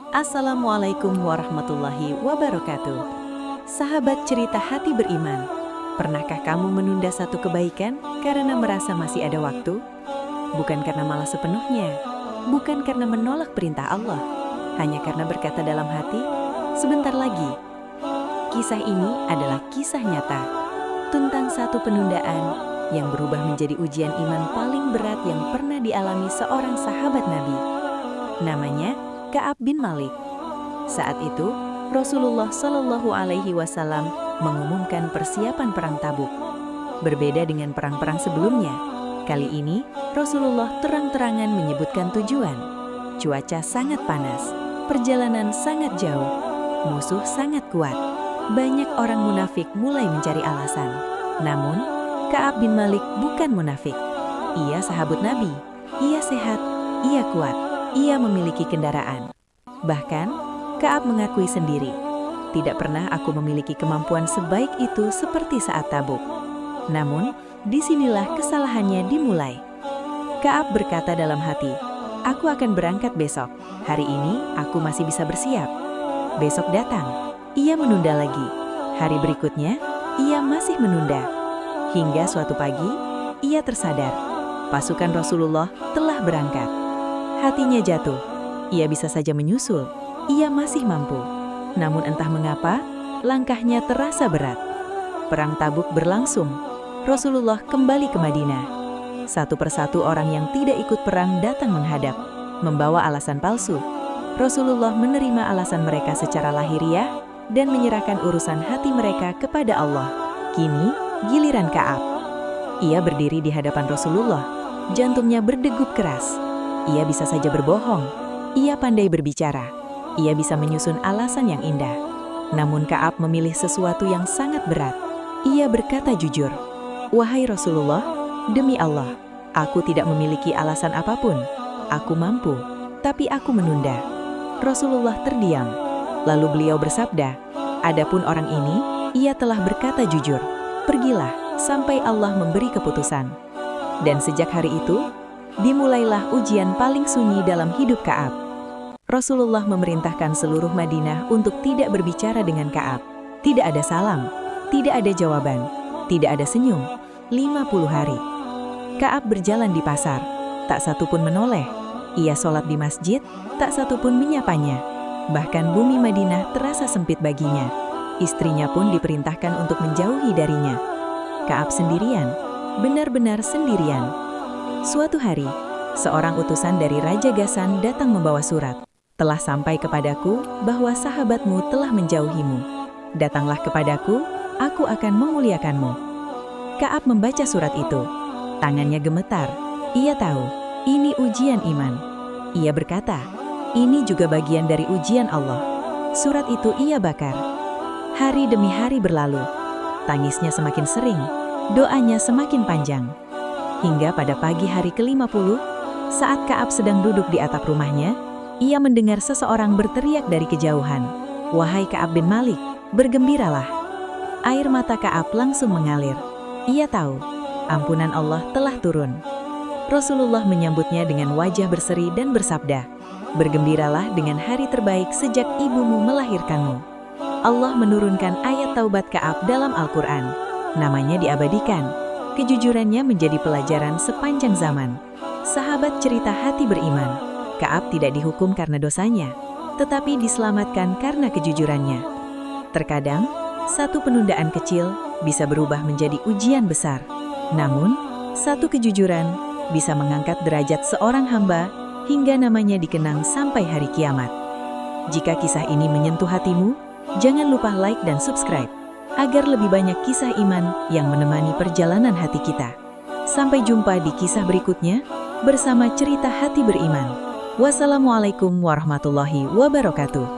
Assalamualaikum warahmatullahi wabarakatuh. Sahabat cerita hati beriman, pernahkah kamu menunda satu kebaikan karena merasa masih ada waktu? Bukan karena malas sepenuhnya, bukan karena menolak perintah Allah, hanya karena berkata dalam hati, sebentar lagi. Kisah ini adalah kisah nyata tentang satu penundaan yang berubah menjadi ujian iman paling berat yang pernah dialami seorang sahabat Nabi. Namanya Ka'ab bin Malik. Saat itu, Rasulullah Shallallahu Alaihi Wasallam mengumumkan persiapan perang Tabuk. Berbeda dengan perang-perang sebelumnya, kali ini Rasulullah terang-terangan menyebutkan tujuan. Cuaca sangat panas, perjalanan sangat jauh, musuh sangat kuat. Banyak orang munafik mulai mencari alasan. Namun, Ka'ab bin Malik bukan munafik. Ia sahabat Nabi, ia sehat, ia kuat, ia memiliki kendaraan. Bahkan, Ka'ab mengakui sendiri, tidak pernah aku memiliki kemampuan sebaik itu seperti saat Tabuk. Namun, disinilah kesalahannya dimulai. Ka'ab berkata dalam hati, aku akan berangkat besok. Hari ini, aku masih bisa bersiap. Besok datang, ia menunda lagi. Hari berikutnya, ia masih menunda. Hingga suatu pagi, ia tersadar, pasukan Rasulullah telah berangkat. Hatinya jatuh, ia bisa saja menyusul, ia masih mampu. Namun entah mengapa, langkahnya terasa berat. Perang Tabuk berlangsung, Rasulullah kembali ke Madinah. Satu persatu orang yang tidak ikut perang datang menghadap, membawa alasan palsu. Rasulullah menerima alasan mereka secara lahiriah dan menyerahkan urusan hati mereka kepada Allah. Kini, giliran Ka'ab. Ia berdiri di hadapan Rasulullah, jantungnya berdegup keras. Ia bisa saja berbohong, ia pandai berbicara, ia bisa menyusun alasan yang indah. Namun Ka'ab memilih sesuatu yang sangat berat. Ia berkata jujur, wahai Rasulullah, demi Allah, aku tidak memiliki alasan apapun. Aku mampu, tapi aku menunda. Rasulullah terdiam, lalu beliau bersabda, adapun orang ini, ia telah berkata jujur. Pergilah, sampai Allah memberi keputusan. Dan sejak hari itu, dimulailah ujian paling sunyi dalam hidup Ka'ab. Rasulullah memerintahkan seluruh Madinah untuk tidak berbicara dengan Ka'ab. Tidak ada salam, tidak ada jawaban, tidak ada senyum. 50 hari. Ka'ab berjalan di pasar, tak satu pun menoleh. Ia sholat di masjid, tak satu pun menyapanya. Bahkan bumi Madinah terasa sempit baginya. Istrinya pun diperintahkan untuk menjauhi darinya. Ka'ab sendirian, benar-benar sendirian. Suatu hari, seorang utusan dari Raja Ghassan datang membawa surat. Telah sampai kepadaku bahwa sahabatmu telah menjauhimu. Datanglah kepadaku, aku akan memuliakanmu. Ka'ab membaca surat itu. Tangannya gemetar. Ia tahu, ini ujian iman. Ia berkata, ini juga bagian dari ujian Allah. Surat itu ia bakar. Hari demi hari berlalu. Tangisnya semakin sering, doanya semakin panjang. Hingga pada pagi hari ke-50, saat Ka'ab sedang duduk di atap rumahnya, ia mendengar seseorang berteriak dari kejauhan, wahai Ka'ab bin Malik, bergembiralah. Air mata Ka'ab langsung mengalir. Ia tahu, ampunan Allah telah turun. Rasulullah menyambutnya dengan wajah berseri dan bersabda, bergembiralah dengan hari terbaik sejak ibumu melahirkanmu. Allah menurunkan ayat taubat Ka'ab dalam Al-Quran. Namanya diabadikan. Kejujurannya menjadi pelajaran sepanjang zaman. Sahabat cerita hati beriman, Ka'ab tidak dihukum karena dosanya, tetapi diselamatkan karena kejujurannya. Terkadang, satu penundaan kecil bisa berubah menjadi ujian besar. Namun, satu kejujuran bisa mengangkat derajat seorang hamba hingga namanya dikenang sampai hari kiamat. Jika kisah ini menyentuh hatimu, jangan lupa like dan subscribe, agar lebih banyak kisah iman yang menemani perjalanan hati kita. Sampai jumpa di kisah berikutnya, bersama cerita hati beriman. Wassalamualaikum warahmatullahi wabarakatuh.